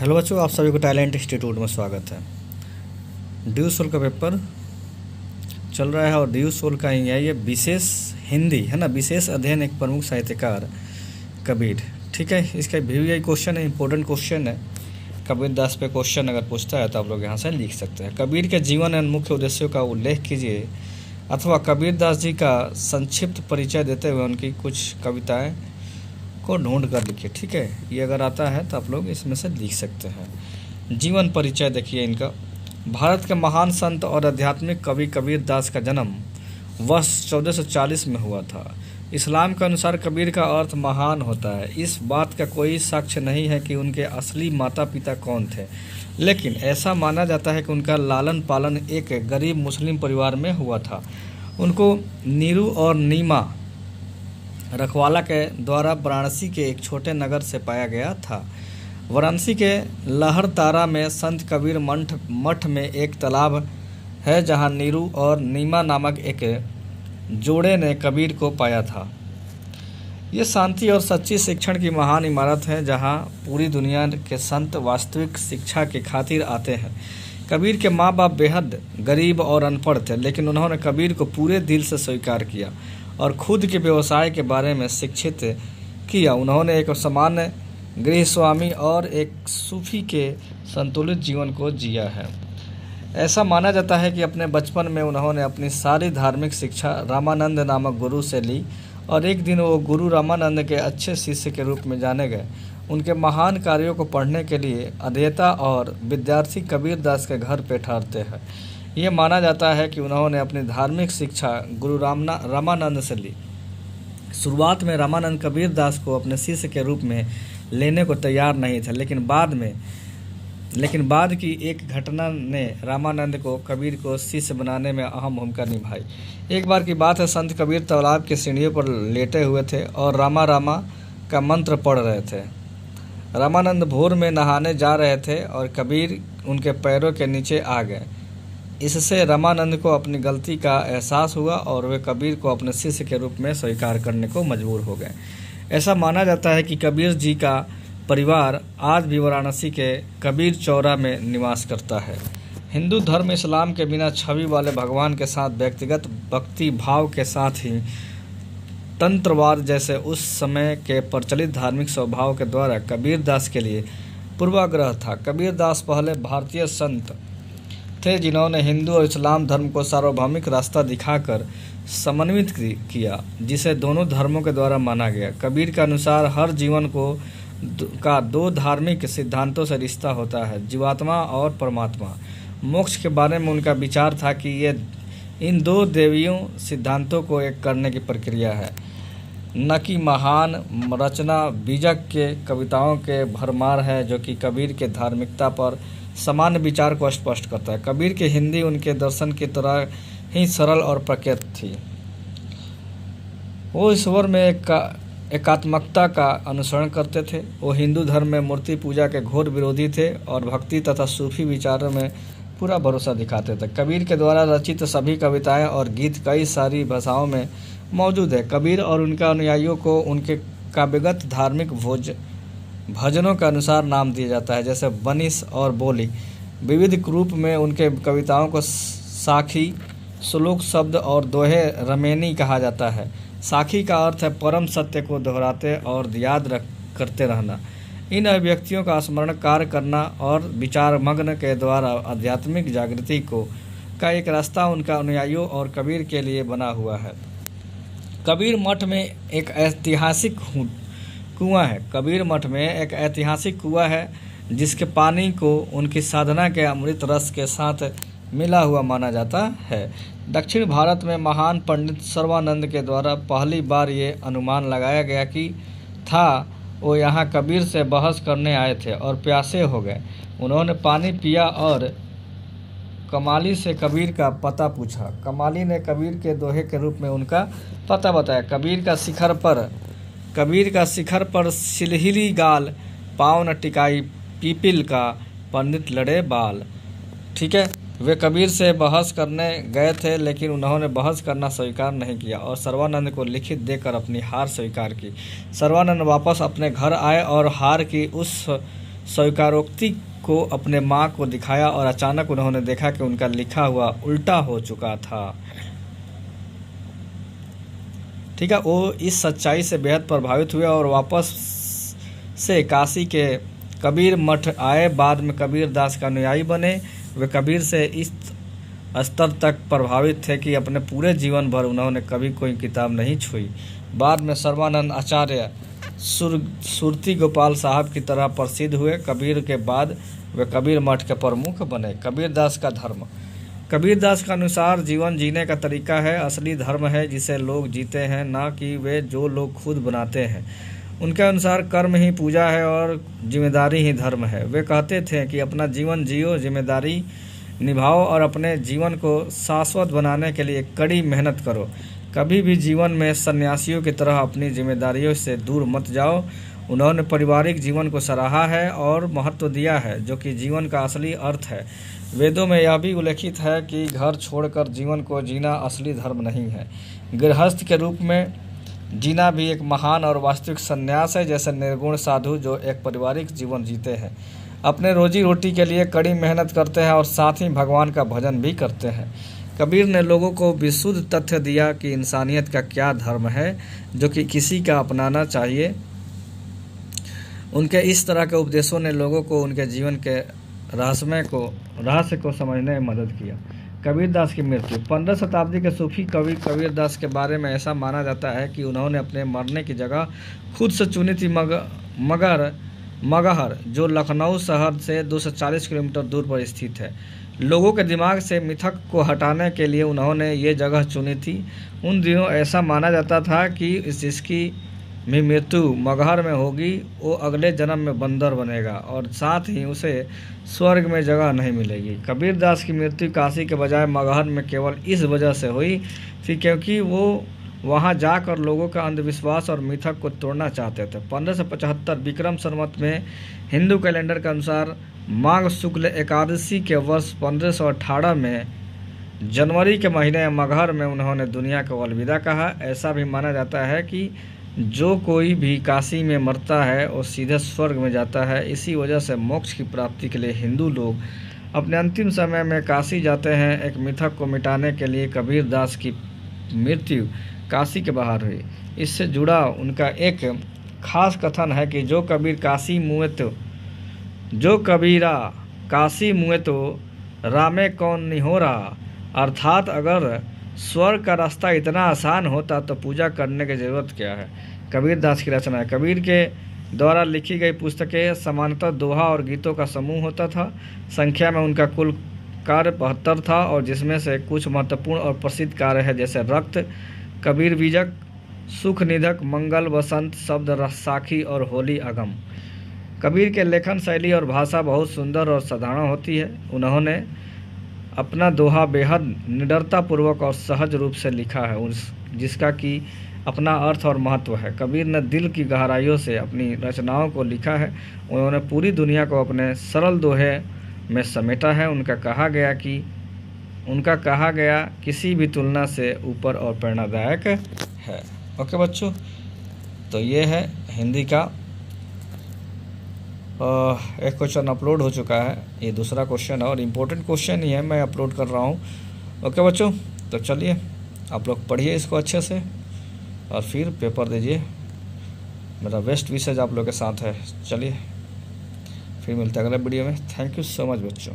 Hello बच्चों, आप सभी को टैलेंट इंस्टीट्यूट में स्वागत है। ड्यू सोल का पेपर चल रहा है और ड्यू सोल का ये विशेष हिंदी है ना, विशेष अध्ययन एक प्रमुख साहित्यकार कबीर। ठीक है, इसका VVI क्वेश्चन है, इंपॉर्टेंट क्वेश्चन है। कबीर दास पे क्वेश्चन अगर पूछता है तो आप लोग यहाँ से लिख सकते हैं। कबीर के जीवन एवं मुख्य उद्देश्यों का उल्लेख कीजिए अथवा कबीर दास जी का संक्षिप्त परिचय देते हुए उनकी कुछ कविताएँ को ढूंढ कर लिखिए। ठीक है, ये अगर आता है तो आप लोग इसमें से लिख सकते हैं। जीवन परिचय देखिए इनका। भारत के महान संत और आध्यात्मिक कवि कबीर दास का जन्म वर्ष 1440 में हुआ था। इस्लाम के अनुसार कबीर का अर्थ महान होता है। इस बात का कोई साक्ष्य नहीं है कि उनके असली माता पिता कौन थे, लेकिन ऐसा माना जाता है कि उनका लालन पालन एक गरीब मुस्लिम परिवार में हुआ था। उनको नीरू और नीमा रखवाला के द्वारा वाराणसी के एक छोटे नगर से पाया गया था। वाराणसी के लहरतारा में संत कबीर मठ में एक तालाब है जहां नीरू और नीमा नामक एक जोड़े ने कबीर को पाया था। ये शांति और सच्ची शिक्षण की महान इमारत है जहां पूरी दुनिया के संत वास्तविक शिक्षा की खातिर आते हैं। कबीर के माँ बाप बेहद गरीब और अनपढ़ थे, लेकिन उन्होंने कबीर को पूरे दिल से स्वीकार किया और खुद के व्यवसाय के बारे में शिक्षित किया। उन्होंने एक सामान्य गृहस्वामी और एक सूफी के संतुलित जीवन को जिया है। ऐसा माना जाता है कि अपने बचपन में उन्होंने अपनी सारी धार्मिक शिक्षा रामानंद नामक गुरु से ली और एक दिन वो गुरु रामानंद के अच्छे शिष्य के रूप में जाने गए। उनके महान कार्यों को पढ़ने के लिए अध्येता और विद्यार्थी कबीर दास के घर पे ठहरते हैं। ये माना जाता है कि उन्होंने अपनी धार्मिक शिक्षा गुरु रामानंद से ली। शुरुआत में रामानंद कबीर दास को अपने शिष्य के रूप में लेने को तैयार नहीं थे, लेकिन बाद की एक घटना ने रामानंद को कबीर को शिष्य बनाने में अहम भूमिका निभाई। एक बार की बात है, संत कबीर तालाब की सीढ़ियों पर लेटे हुए थे और रामा रामा का मंत्र पढ़ रहे थे। रामानंद भोर में नहाने जा रहे थे और कबीर उनके पैरों के नीचे आ गए। इससे रामानंद को अपनी गलती का एहसास हुआ और वे कबीर को अपने शिष्य के रूप में स्वीकार करने को मजबूर हो गए। ऐसा माना जाता है कि कबीर जी का परिवार आज भी वाराणसी के कबीर चौरा में निवास करता है। हिंदू धर्म इस्लाम के बिना छवि वाले भगवान के साथ व्यक्तिगत भक्ति भाव के साथ ही तंत्रवाद जैसे उस समय के प्रचलित धार्मिक स्वभाव के द्वारा कबीर दास के लिए पूर्वाग्रह था। कबीर दास पहले भारतीय संत थे जिन्होंने हिंदू और इस्लाम धर्म को सार्वभौमिक रास्ता दिखाकर समन्वित किया, जिसे दोनों धर्मों के द्वारा माना गया। कबीर के अनुसार हर जीवन का दो धार्मिक सिद्धांतों से रिश्ता होता है, जीवात्मा और परमात्मा। मोक्ष के बारे में उनका विचार था कि ये इन दो देवियों सिद्धांतों को एक करने की प्रक्रिया है, न कि महान रचना बीजक के कविताओं के भरमार है, जो कि कबीर के धार्मिकता पर सामान्य विचार को स्पष्ट करता है। कबीर की हिंदी उनके दर्शन की तरह ही सरल और प्रकृत थी। वो ईश्वर में एकात्मकता का अनुसरण करते थे। वो हिंदू धर्म में मूर्ति पूजा के घोर विरोधी थे और भक्ति तथा सूफी विचारों में पूरा भरोसा दिखाते थे। कबीर के द्वारा रचित सभी कविताएं और गीत कई सारी भाषाओं में मौजूद है। कबीर और उनके अनुयायियों को उनके काव्यगत धार्मिक भजनों के अनुसार नाम दिया जाता है, जैसे बनिस और बोली। विविध रूप में उनके कविताओं को साखी, श्लोक शब्द और दोहे रमेनी कहा जाता है। साखी का अर्थ है परम सत्य को दोहराते और याद करते रहना। इन अभिव्यक्तियों का स्मरण कार्य करना और विचार मग्न के द्वारा आध्यात्मिक जागृति का एक रास्ता उनका अनुयायियों और कबीर के लिए बना हुआ है। कबीर मठ में एक ऐतिहासिक कुआं है। कबीर मठ में एक ऐतिहासिक कुआं है जिसके पानी को उनकी साधना के अमृत रस के साथ मिला हुआ माना जाता है। दक्षिण भारत में महान पंडित सर्वानंद के द्वारा पहली बार ये अनुमान लगाया गया कि वो यहाँ कबीर से बहस करने आए थे और प्यासे हो गए। उन्होंने पानी पिया और कमाली से कबीर का पता पूछा। कमाली ने कबीर के दोहे के रूप में उनका पता बताया। कबीर का शिखर पर सिलहिली गाल, पाँव न टिकाई पीपिल का, पंडित लड़े बाल। ठीक है, वे कबीर से बहस करने गए थे, लेकिन उन्होंने बहस करना स्वीकार नहीं किया और सर्वानंद को लिखित देकर अपनी हार स्वीकार की। सर्वानंद वापस अपने घर आए और हार की उस स्वीकारोक्ति को अपने माँ को दिखाया और अचानक उन्होंने देखा कि उनका लिखा हुआ उल्टा हो चुका था। ठीक है, वो इस सच्चाई से बेहद प्रभावित हुए और वापस से काशी के कबीर मठ आए। बाद में कबीर दास का अनुयायी बने। वे कबीर से इस स्तर तक प्रभावित थे कि अपने पूरे जीवन भर उन्होंने कभी कोई किताब नहीं छुई। बाद में सर्वानंद आचार्य सुरती गोपाल साहब की तरह प्रसिद्ध हुए। कबीर के बाद वे कबीर मठ के प्रमुख बने। कबीर दास का धर्म। कबीर दास का अनुसार जीवन जीने का तरीका है, असली धर्म है जिसे लोग जीते हैं, ना कि वे जो लोग खुद बनाते हैं। उनके अनुसार कर्म ही पूजा है और जिम्मेदारी ही धर्म है। वे कहते थे कि अपना जीवन जियो, जिम्मेदारी निभाओ और अपने जीवन को शाश्वत बनाने के लिए कड़ी मेहनत करो। कभी भी जीवन में सन्यासियों की तरह अपनी जिम्मेदारियों से दूर मत जाओ। उन्होंने पारिवारिक जीवन को सराहा है और महत्व दिया है, जो कि जीवन का असली अर्थ है। वेदों में यह भी उल्लेखित है कि घर छोड़कर जीवन को जीना असली धर्म नहीं है। गृहस्थ के रूप में जीना भी एक महान और वास्तविक संन्यास है, जैसे निर्गुण साधु जो एक पारिवारिक जीवन जीते हैं, अपने रोजी रोटी के लिए कड़ी मेहनत करते हैं और साथ ही भगवान का भजन भी करते हैं। कबीर ने लोगों को विशुद्ध तथ्य दिया कि इंसानियत का क्या धर्म है, जो कि किसी का अपनाना चाहिए। उनके इस तरह के उपदेशों ने लोगों को उनके जीवन के रहस्य को समझने में मदद किया। कबीर दास की मृत्यु। 15 शताब्दी के सूफी कवि कबीर दास के बारे में ऐसा माना जाता है कि उन्होंने अपने मरने की जगह खुद से चुनी थी, मगहर, जो लखनऊ शहर से 240 किलोमीटर दूर पर स्थित है। लोगों के दिमाग से मिथक को हटाने के लिए उन्होंने ये जगह चुनी थी। उन दिनों ऐसा माना जाता था कि जिसकी भी मृत्यु मगहर में होगी वो अगले जन्म में बंदर बनेगा और साथ ही उसे स्वर्ग में जगह नहीं मिलेगी। कबीर दास की मृत्यु काशी के बजाय मगहर में केवल इस वजह से हुई थी क्योंकि वो वहां जाकर लोगों का अंधविश्वास और मिथक को तोड़ना चाहते थे। 1575 विक्रम संवत में हिंदू कैलेंडर के अनुसार माघ शुक्ल एकादशी के वर्ष 1518 में जनवरी के महीने मगहर में उन्होंने दुनिया को अलविदा कहा। ऐसा भी माना जाता है कि जो कोई भी काशी में मरता है वो सीधे स्वर्ग में जाता है। इसी वजह से मोक्ष की प्राप्ति के लिए हिंदू लोग अपने अंतिम समय में काशी जाते हैं। एक मिथक को मिटाने के लिए कबीर दास की मृत्यु काशी के बाहर हुई। इससे जुड़ा उनका एक खास कथन है कि जो कबीरा काशी मुए तो रामे कौन निहोरा, अर्थात अगर स्वर्ग का रास्ता इतना आसान होता तो पूजा करने की जरूरत क्या है। कबीर दास की रचना है। कबीर के द्वारा लिखी गई पुस्तकें सामान्यतः दोहा और गीतों का समूह होता था। संख्या में उनका कुल कार्य 72 था और जिसमें से कुछ महत्वपूर्ण और प्रसिद्ध कार्य है, जैसे रक्त, कबीर बीजक, सुख निधक, मंगल, वसंत, शब्द रसाखी और होली अगम। कबीर के लेखन शैली और भाषा बहुत सुंदर और साधारण होती है। उन्होंने अपना दोहा बेहद निडरतापूर्वक और सहज रूप से लिखा है, जिसका कि अपना अर्थ और महत्व है। कबीर ने दिल की गहराइयों से अपनी रचनाओं को लिखा है। उन्होंने पूरी दुनिया को अपने सरल दोहे में समेटा है। उनका कहा गया किसी भी तुलना से ऊपर और प्रेरणादायक है। ओके बच्चों, तो ये है हिंदी का एक क्वेश्चन अपलोड हो चुका है। ये दूसरा क्वेश्चन है और इम्पोर्टेंट क्वेश्चन ही है, मैं अपलोड कर रहा हूँ। ओके बच्चों, तो चलिए आप लोग पढ़िए इसको अच्छे से और फिर पेपर दीजिए। मेरा बेस्ट विशेज आप लोग के साथ है। चलिए फिर मिलते हैं अगले वीडियो में। थैंक यू सो मच बच्चों।